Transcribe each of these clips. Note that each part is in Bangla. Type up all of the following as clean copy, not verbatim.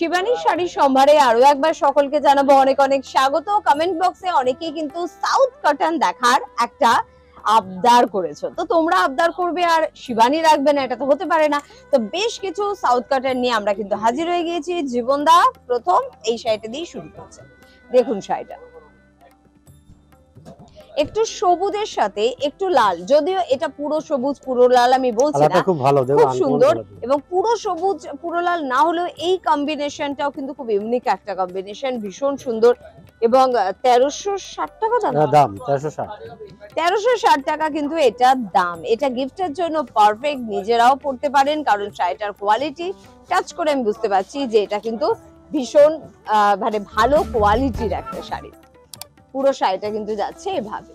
শিবানী শাড়ির সম্ভারে আরো একবার সকলকে জানাবো অনেক অনেক স্বাগত। কমেন্ট বক্সে অনেকেই কিন্তু সাউথ কটন দেখার একটা আবদার করেছো, তো তোমরা আবদার করবে আর শিবানী রাখবে না, এটা তো হতে পারে না। তো বেশ কিছু সাউথ কটন নিয়ে আমরা কিন্তু হাজির হয়ে গিয়েছি। জীবনদা প্রথম এই শাড়িটা দিয়ে শুরু করছে। দেখুন শাড়িটা একটু সবুজের সাথে একটু লাল, যদিও এটা পুরো সবুজ পুরো লাল আমি বলছি না, খুব ভালো, খুব সুন্দর। এবং পুরো সবুজ পুরো লাল না হলেও এই কম্বিনেশনটাও কিন্তু খুব ইউনিক একটা কম্বিনেশন, ভীষণ সুন্দর। এবং 1360 টাকা দাম, 1360 টাকা কিন্তু এটার দাম। এটা গিফটের জন্য পারফেক্ট, নিজেরাও পড়তে পারেন, কারণ শাড়িটার কোয়ালিটি টাচ করে আমি বুঝতে পারছি যে এটা কিন্তু ভীষণ মানে ভালো কোয়ালিটির একটা শাড়ি। পুরো শাড়িটা কিন্তু যাচ্ছে এভাবে।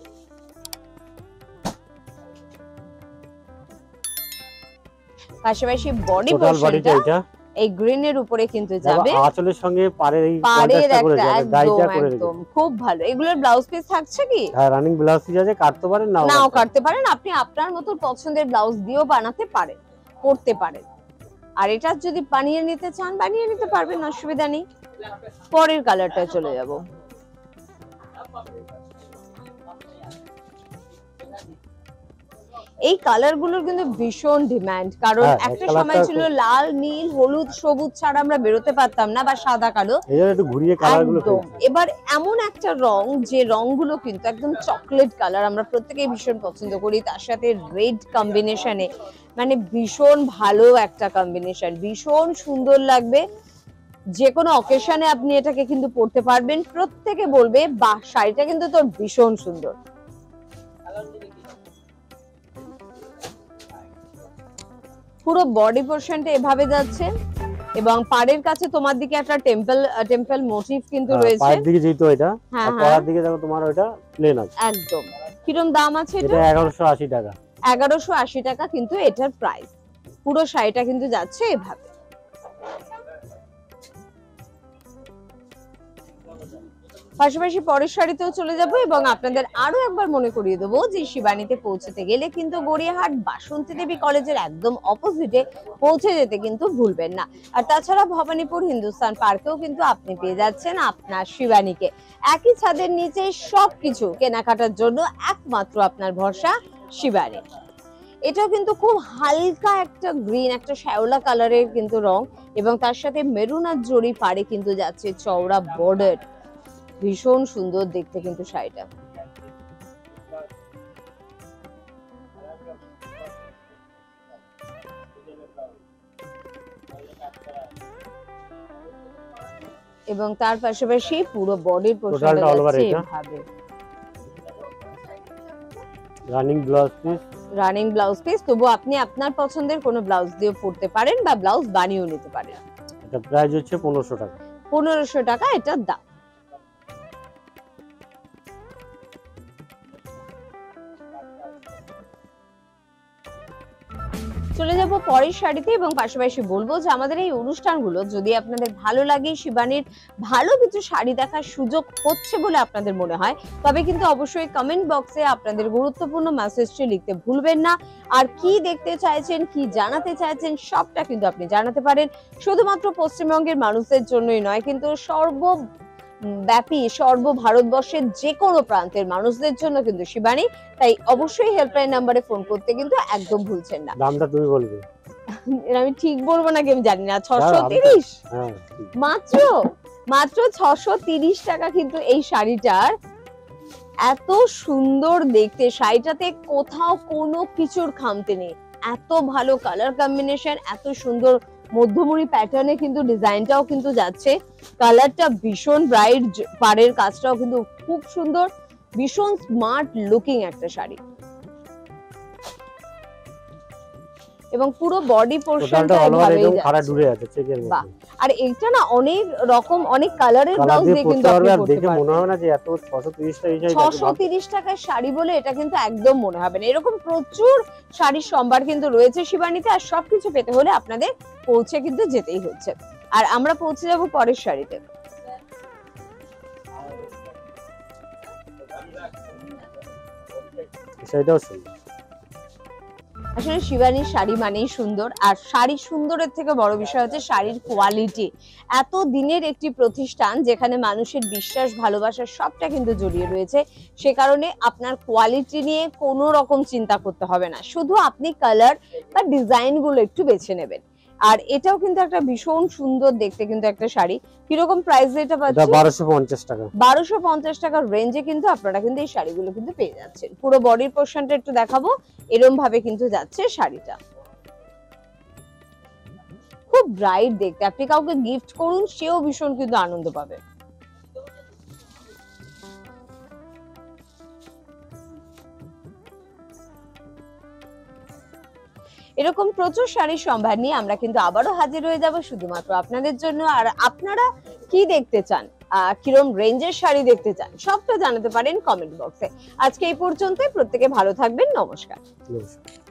পাশাপাশি বডি পোরশনটা এই গ্রিনের উপরে কিন্তু যাবে, আঁচলের সঙ্গে পাড়ের একদম খুব ভালো। এগুলোর ব্লাউজ পিস থাকছে কি? হ্যাঁ, রানিং ব্লাউজ পিস আছে, কাটতে পারেন নাও কাটতে পারেন, আপনি আপনার মতো পছন্দের ব্লাউজ দিয়েও বানাতে পারেন, করতে পারেন। আর এটা যদি বানিয়ে নিতে চান বানিয়ে নিতে পারবেন, অসুবিধা নেই। পরের কালারটা চলে যাব। এই কালার গুলোর কিন্তু ভীষণ ডিমান্ড, কারণ একটা সময় ছিল লাল নীল হলুদ সবুজ ছাড়া আমরা বেরোতে পারতাম না, বা সাদা কালো। এবার এমন একটা রং, যে রংগুলো কিন্তু একদম চকলেট কালার, আমরা প্রত্যেকেই ভীষণ পছন্দ করি। তার সাথে রেড কম্বিনেশনে, মানে ভীষণ ভালো একটা কম্বিনেশন, ভীষণ সুন্দর লাগবে। যে কোনো অকেশনে আপনি এটাকে কিন্তু পরতে পারবেন, প্রত্যেকে বলবে বাহ শাড়িটা কিন্তু তোর ভীষণ সুন্দর। পুরো বডি পোরশনটা এভাবে যাচ্ছে, এবং পাড়ের কাছে তোমার দিকে একটা টেম্পল মোটিভ কিন্তু রয়েছে। পাড়ের দিকে যেহেতু এটা, আর পাড়ের দিকে দেখো তোমার ওটা প্লেন আছে একদম। কিরকম দাম আছে এটা? 1180 টাকা। 1180 টাকা কিন্তু এটার প্রাইস। পুরো শাড়িটা কিন্তু যাচ্ছে এভাবে। পাশাপাশি পরের শাড়িতেও চলে যাব, এবং আপনাদের আরো একবার মনে করিয়ে দেবো যে শিবানীতে পৌঁছতে গেলে কিন্তু গড়িয়াহাট বাসন্তী দেবী কলেজের একদম অপোজিটে পৌঁছে যেতে কিন্তু ভুলবেন না। আর তাছাড়া ভবানীপুর হিন্দুস্তান পার্কেও কিন্তু আপনি পেয়ে যাচ্ছেন আপনার শিবানীকে। একই ছাদের নিচে সবকিছু কেনাকাটার জন্য একমাত্র আপনার ভরসা শিবানী। এটাও কিন্তু খুব হালকা একটা গ্রিন, একটা শ্যাওলা কালারের কিন্তু রং, এবং তার সাথে মেরুন আর জরি পাড়ে কিন্তু যাচ্ছে চওড়া বর্ডার, ভীষণ সুন্দর দেখতে কিন্তু শাড়িটা। এবং তার পাশাপাশি পুরো বডির পোরশনটা যাচ্ছে এভাবে। রানিং ব্লাউজ পিস, তবু আপনি আপনার পছন্দের কোনো ব্লাউজ দিয়ে পরতে পারেন, বা ব্লাউজ বানিয়েও নিতে পারেন। এটা প্রাইস হচ্ছে 1500 টাকা। 1500 টাকা এটার দাম। চলে যাব পরের শাড়িতে, এবং পাশাপাশি বলবো যে আমাদের এই অনুষ্ঠানগুলো যদি আপনাদের ভালো লাগে, শিবানীর ভালো কিছু শাড়ি দেখার সুযোগ হচ্ছে বলে আপনাদের মনে হয়, তবে কিন্তু অবশ্যই কমেন্ট বক্সে আপনাদের গুরুত্বপূর্ণ মেসেজটি লিখতে ভুলবেন না। আর কি দেখতে চাইছেন, কি জানাতে চাইছেন, সবটা কিন্তু আপনি জানাতে পারেন। শুধুমাত্র পশ্চিমবঙ্গের মানুষদের জন্যই নয়, কিন্তু সর্বব্যাপী সর্বভারতবর্ষের যে কোনো প্রান্তের মানুষদের জন্য কিন্তু শিবানী। তাই অবশ্যই হেল্পলাইন নাম্বারে ফোন করতে কিন্তু একদম ভুলছেন না। দামটা তুমি বলবে, আমি ঠিক বলবো নাকি আমি জানি না। 630 মাত্র 630 টাকা কিন্তু এই শাড়িটার। এত সুন্দর দেখতে শাড়িটাতে, কোথাও কোনো কিছুর খামতি নেই। এত ভালো কালার কম্বিনেশন, এত সুন্দর মধ্যমণি প্যাটার্নে কিন্তু ডিজাইনটাও কিন্তু যাচ্ছে। কালারটা ভীষণ ব্রাইট, পাড়ের কাজটাও কিন্তু খুব সুন্দর, ভীষণ স্মার্ট লুকিং একটা শাড়ি। এবং পুরো বডি পোরশনটা এভাবেই যাচ্ছে। বাহ, আর এটা না অনেক রকম অনেক কালারের ব্লাউজ দিয়ে কিন্তু আপনি পরতে পারবেন। মনে হবে না যে এত 630 টাকার শাড়ি বলে এটা কিন্তু একদম মনে হবে না। এরকম প্রচুর শাড়ির সম্ভার কিন্তু রয়েছে শিবানীতে, আর সবকিছু পেতে হলে আপনাদের পৌঁছে কিন্তু যেতেই হচ্ছে। আর আমরা পৌঁছে যাব পরের শাড়িতে। শাড়িটাও সুন্দর। আসলে শিবানীর শাড়ি মানেই সুন্দর, আর শাড়ি সুন্দরের থেকে বড় বিষয় হচ্ছে শাড়ির কোয়ালিটি। এত দিনের একটি প্রতিষ্ঠান যেখানে মানুষের বিশ্বাস ভালোবাসা সবটা কিন্তু জড়িয়ে রয়েছে, সে কারণে আপনার কোয়ালিটি নিয়ে কোনো রকম চিন্তা করতে হবে না, শুধু আপনি কালার বা ডিজাইন গুলো একটু বেছে নেবেন। আর এটাও কিন্তু একটা ভীষণ সুন্দর দেখতে কিন্তু একটা শাড়ি। কিরকম প্রাইস এটা এটা পাচ্ছেন? 1250 টাকা। 1250 টাকার রেঞ্জে কিন্তু আপনারা কিন্তু এই শাড়িগুলো কিন্তু পেয়ে যাচ্ছেন। পুরো বডির পোরশনটা একটু দেখাবো, এরকম ভাবে কিন্তু যাচ্ছে শাড়িটা। খুব ব্রাইট দেখতে, আপনি কাউকে গিফট করুন সেও ভীষণ কিন্তু আনন্দ পাবে। এরকম প্রচুর শাড়ির সম্ভার নিয়ে আমরা কিন্তু আবারও হাজির হয়ে যাব শুধুমাত্র আপনাদের জন্য। আর আপনারা কি দেখতে চান, কিরম রেঞ্জের শাড়ি দেখতে চান, সবটা জানাতে পারেন কমেন্ট বক্সে। আজকে এই পর্যন্তই, প্রত্যেকে ভালো থাকবেন, নমস্কার। নমস্কার।